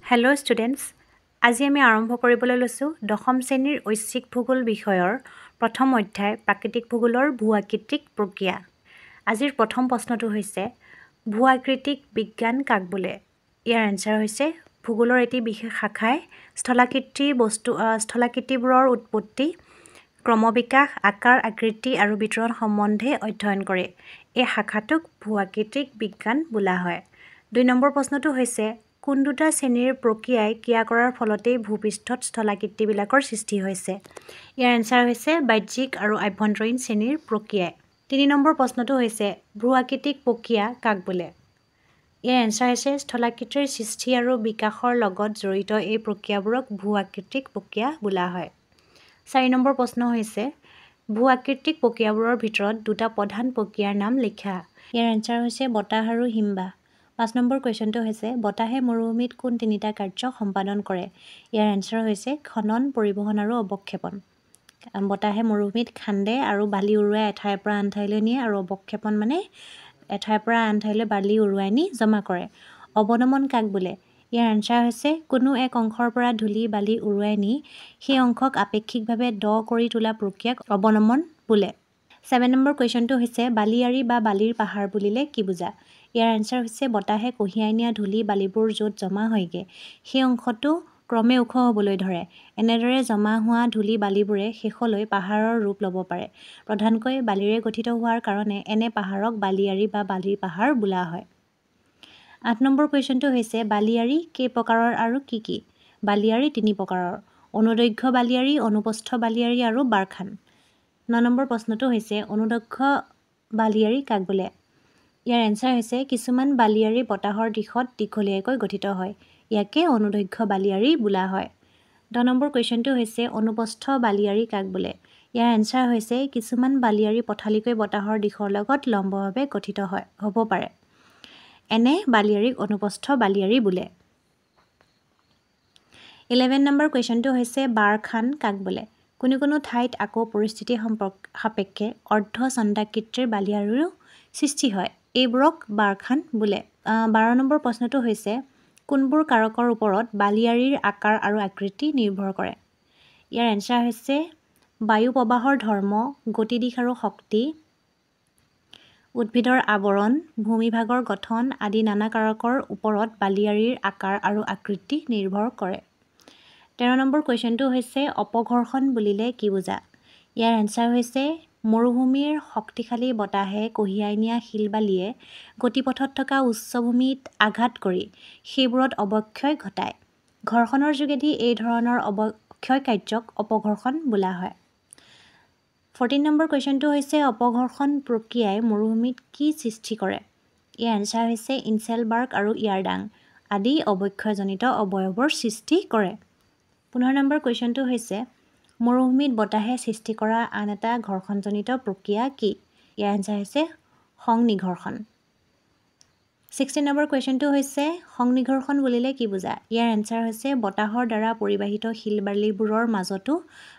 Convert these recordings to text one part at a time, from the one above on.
Hello' students আজি আমি আৰম্ভ কৰিবলৈ লৈছোঁ দশম শ্ৰেণীৰ ঐচ্ছিক ভূগোল বিষয়ৰ প্ৰথম অধ্যায় প্ৰাকৃতিক ভূগোলৰ ভূ-আকৃতিক প্ৰক্ৰিয়া। আজিৰ প্ৰথম প্ৰশ্নটো হৈছে ভূ-আকৃতিক বিজ্ঞান কাক বোলে? ইয়াৰ এনচাৰ হৈছে ভূগোলৰ এটি বিশেষ শাখাই স্থলাকৃতিবোৰৰ উৎপত্তি, ক্ৰমবিকাশ, আকাৰ, আকৃতি আৰু বিতৰণ সম্বন্ধে অধ্যয়ন কৰে। এই শাখাটোক ভূ-আকৃতিক বিজ্ঞান বোলা হয়। ২ নম্বৰ প্ৰশ্নটো হৈছে কোন দুটা শ্ৰেণীৰ প্ৰক্ৰিয়াই ক্ৰিয়া কৰাৰ ফলতেই ভূপৃষ্ঠত স্থলাকৃতিবিলাকৰ সৃষ্টি হৈছে? ইয়াৰ এনচাৰ হৈছে বাহ্যিক আৰু আভ্যন্তৰীণ শ্ৰেণীৰ প্ৰক্ৰিয়াই। ৩ নম্বৰ প্ৰশ্নটো হৈছে ভূ-আকৃতিক প্ৰক্ৰিয়া কাক বোলে? ইয়াৰ এনচাৰ হৈছে স্থলাকৃতিৰ সৃষ্টি আৰু বিকাশৰ লগত জড়িত এই প্ৰক্ৰিয়াবোৰক ভূ-আকৃতিক প্ৰক্ৰিয়া বোলা হয়। ৪ নম্বৰ প্ৰশ্ন হৈছে ভূ-আকৃতিক প্ৰক্ৰিয়াবোৰৰ ভিতৰত দুটা প্ৰধান প্ৰক্ৰিয়াৰ নাম লিখা। ইয়াৰ এনচাৰ হৈছে বতাহ আৰু হিমবাহ। ৫ নম্বৰ কুৱেশ্যনটো হৈছে বতাহে মৰুভূমিত কোন তিনিটা কাৰ্য সম্পাদন কৰে? ইয়াৰ এনচাৰ হৈছে খনন, পৰিবহণ আৰু অৱক্ষেপন। বতাহে মৰুভূমিত খান্দে আৰু বালি উৰুৱাই এঠাইৰ পৰা আন ঠাইলৈ নিয়ে, আৰু অৱক্ষেপন মানে এঠাইৰ পৰা আন ঠাইলৈ বালি উৰুৱাই নি জমা কৰে। অৱনমন কাক বোলে? ইয়াৰ এনচাৰ হৈছে কোনো এক অংশৰ পৰা ধূলি বালি উৰুৱাই নি সেই অংশক আপেক্ষিকভাৱে দ কৰি তোলা প্ৰক্ৰিয়াক অৱনমন বোলে। ৭ নম্বৰ কুৱেশ্যনটো হৈছে বালিয়াৰী বা বালিৰ পাহাৰ বুলিলে কি বুজা? ইয়াৰ এনচাৰ হৈছে বতাহে কঢ়িয়াই নিয়া ধূলি বালিবোৰ য'ত জমা হয়গে সেই অংশটো ক্ৰমে ওখ হ'বলৈ ধৰে। এনেদৰে জমা হোৱা ধূলি বালিবোৰে শেষলৈ পাহাৰৰ ৰূপ ল'ব পাৰে। প্ৰধানকৈ বালিৰে গঠিত হোৱাৰ কাৰণে এনে পাহাৰক বালিয়াৰী বা বালিৰ পাহাৰ বোলা হয়। ৮ নম্বৰ কুৱেশ্যনটো হৈছে বালিয়াৰী কেই প্ৰকাৰৰ আৰু কি কি? বালিয়াৰী ৩ প্ৰকাৰৰ: অনুদৈৰ্ঘ্য বালিয়াৰী, অনুপ্ৰস্থ বালিয়াৰী আৰু বাৰখান। ৯ নম্বৰ প্ৰশ্নটো হৈছে অনুদৈৰ্ঘ্য বালিয়াৰী কাক বোলে? ইয়াৰ এনচাৰ হৈছে কিছুমান বালিয়াৰী বতাহৰ দিশত দীঘলীয়াকৈ গঠিত হয়। ইয়াকে অনুদৈৰ্ঘ্য বালিয়াৰী বোলা হয়। ১০ নম্বৰ কুৱেশ্যনটো হৈছে অনুপ্ৰস্থ বালিয়াৰী কাক বোলে? ইয়াৰ এনচাৰ হৈছে কিছুমান বালিয়াৰী পথালিকৈ বতাহৰ দিশৰ লগত লম্বভাৱে গঠিত হ'ব পাৰে। এনে বালিয়াৰীক অনুপ্ৰস্থ বালিয়াৰী বোলে। 11 নম্বৰ কুৱেশ্যনটো হৈছে বাৰখান কাক বোলে? কোনো কোনো ঠাইত আকৌ পৰিস্থিতি সাপেক্ষে অৰ্ধ চন্দ্ৰাকৃতিৰ বালিয়াৰীৰো সৃষ্টি হয়। এইবোৰক বাৰখান বোলে। ১২ নম্বৰ প্ৰশ্নটো হৈছে কোনবোৰ কাৰকৰ ওপৰত বালিয়াৰীৰ আকাৰ আৰু আকৃতি নিৰ্ভৰ কৰে? ইয়াৰ এনচাৰ হৈছে বায়ু প্ৰবাহৰ ধৰ্ম, গতিদিশ আৰু শক্তি, উদ্ভিদৰ আৱৰণ, ভূমিভাগৰ গঠন আদি নানা কাৰকৰ ওপৰত বালিয়াৰীৰ আকাৰ আৰু আকৃতি নিৰ্ভৰ কৰে। ১৩ নম্বৰ কুৱেশ্যনটো হৈছে অপঘৰ্ষণ বুলিলে কি বুজা? ইয়াৰ এনচাৰ হৈছে মৰুভূমিৰ শক্তিশালী বতাহে কঢ়িয়াই নিয়া শিল বালিয়ে গতিপথত থকা উচ্চভূমিত আঘাত কৰি সেইবোৰত অৱক্ষয় ঘটায়। ঘৰ্ষণৰ যোগেদি এই ধৰণৰ অৱক্ষয় কাৰ্যক অপঘৰ্ষণ বোলা হয়। 14 নম্বৰ কুৱেশ্যনটো হৈছে অপঘৰ্ষণ প্ৰক্ৰিয়াই মৰুভূমিত কি সৃষ্টি কৰে? ইয়াৰ এনচাৰ হৈছে ইনচেলবাৰ্গ আৰু ইয়াৰডাং আদি অৱক্ষয়জনিত অৱয়ৱৰ সৃষ্টি কৰে। 15 নম্বৰ কুৱেশ্যনটো হৈছে মৰুভূমিত বতাহে সৃষ্টি কৰা আন এটা ঘৰ্ষণজনিত প্ৰক্ৰিয়া কি? ইয়াৰ এনচাৰ হৈছে সংনিঘৰ্ষণ। 16 নম্বৰ কুৱেশ্যনটো হৈছে সংনিঘৰ্ষণ বুলিলে কি বুজা? ইয়াৰ এনচাৰ হৈছে বতাহৰ দ্বাৰা পৰিবাহিত শিল বালিবোৰৰ মাজতো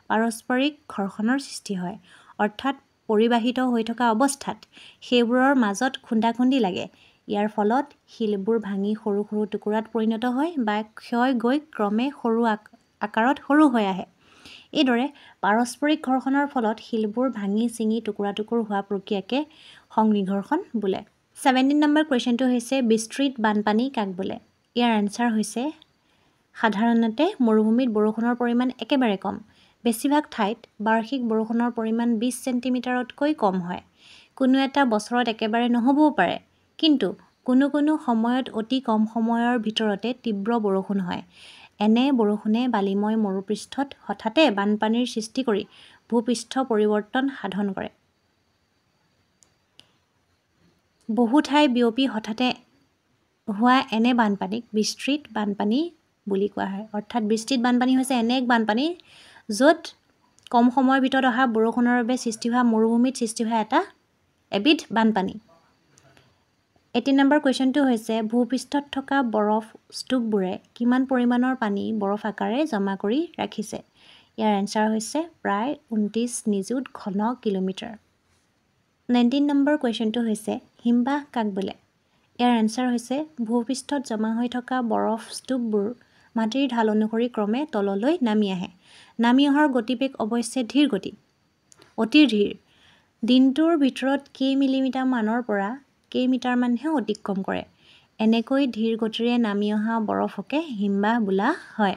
পাৰস্পৰিক ঘৰ্ষণৰ সৃষ্টি হয়। অৰ্থাৎ পৰিবাহিত হৈ থকা অৱস্থাত সেইবোৰৰ মাজত খুন্দাখুন্দি লাগে। ইয়াৰ ফলত শিলবোৰ ভাঙি সৰু সৰু টুকুৰাত পৰিণত হয় বা ক্ষয় গৈ ক্ৰমে সৰু আকাৰত সৰু হৈ আহে। এইদৰে পাৰস্পৰিক ঘৰ্ষণৰ ফলত শিলবোৰ ভাঙি ছিঙি টুকুৰা টুকুৰ হোৱা প্ৰক্ৰিয়াকে সংনিঘৰ্ষণ বোলে। 17 নম্বৰ কুৱেশ্যনটো হৈছে বিস্তৃত বানপানী কাক বোলে? ইয়াৰ এনচাৰ হৈছে সাধাৰণতে মৰুভূমিত বৰষুণৰ পৰিমাণ একেবাৰে কম। বেছিভাগ ঠাইত বাৰ্ষিক বৰষুণৰ পৰিমাণ 20 ছেণ্টিমিটাৰতকৈ কম হয়। কোনো এটা বছৰত একেবাৰে নহ'বও পাৰে, কিন্তু কোনো কোনো সময়ত অতি কম সময়ৰ ভিতৰতে তীব্ৰ বৰষুণ হয়। এনে বৰষুণে বালিময় মৰুপৃষ্ঠত হঠাতে বানপানীৰ সৃষ্টি কৰি ভূপৃষ্ঠ পৰিৱৰ্তন সাধন কৰে। বহু ঠাই বিয়পি হঠাতে হোৱা এনে বানপানীক বিস্তৃত বানপানী বুলি কোৱা হয়। অৰ্থাৎ বিস্তৃত বানপানী হৈছে এনে এক বানপানী য'ত কম সময়ৰ ভিতৰত অহা বৰষুণৰ বাবে সৃষ্টি হোৱা মৰুভূমিত সৃষ্টি হোৱা এবিধ বানপানী। 18 নম্বৰ কুৱেশ্যনটো হৈছে ভূপৃষ্ঠত থকা বৰফ স্তূপবোৰে কিমান পৰিমাণৰ পানী বৰফ আকাৰে জমা কৰি ৰাখিছে? ইয়াৰ এনচাৰ হৈছে প্ৰায় 29 নিযুত ঘন কিলোমিটাৰ। 19 নম্বৰ কুৱেশ্যনটো হৈছে হিমবাহ কাক বোলে? ইয়াৰ এনচাৰ হৈছে ভূপৃষ্ঠত জমা হৈ থকা বৰফ স্তূপবোৰ মাটিৰ ঢাল অনুসৰি ক্ৰমে তললৈ নামি আহে। নামি অহাৰ গতিবেগ অৱশ্যে ধীৰ গতি, অতি ধীৰ। দিনটোৰ ভিতৰত কেই মিলিমিটাৰ মানৰ পৰা কেই মিটাৰ মানহে অতিক্ৰম কৰে। এনেকৈ ধীৰ গতিৰে নামি অহা বৰফকে হিমবাহ বোলা হয়।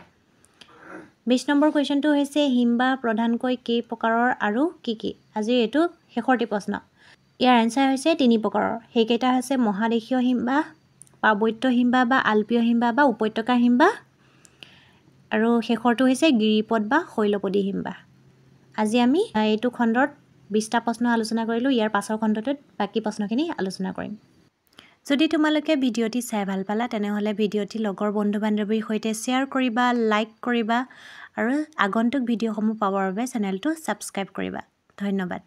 20 নম্বৰ কুৱেশ্যনটো হৈছে হিমবাহ প্ৰধানকৈ কেই প্ৰকাৰৰ আৰু কি কি? আজিৰ এইটো শেষৰটি প্ৰশ্ন। ইয়াৰ এনচাৰ হৈছে 3 প্ৰকাৰৰ। সেইকেইটা হৈছে মহাদেশীয় হিমবাহ, পাৰ্বত্য হিমবাহ বা আলপীয় হিমবাহ বা উপত্যকা হিমবাহ, আৰু শেষৰটো হৈছে গিৰিপথ বা শৈলপদী হিমবাহ। আজি আমি এইটো খণ্ডত 20টা প্ৰশ্ন আলোচনা কৰিলোঁ। ইয়াৰ পাছৰ খণ্ডটোত বাকী প্ৰশ্নখিনি আলোচনা কৰিম। যদি তোমালোকে ভিডিঅ'টি চাই ভাল পালা তেনেহ'লে ভিডিঅ'টি লগৰ বন্ধু বান্ধৱীৰ সৈতে শ্বেয়াৰ কৰিবা, লাইক কৰিবা আৰু আগন্তুক ভিডিঅ'সমূহ পাবৰ বাবে চেনেলটো ছাবস্ক্ৰাইব কৰিবা। ধন্যবাদ।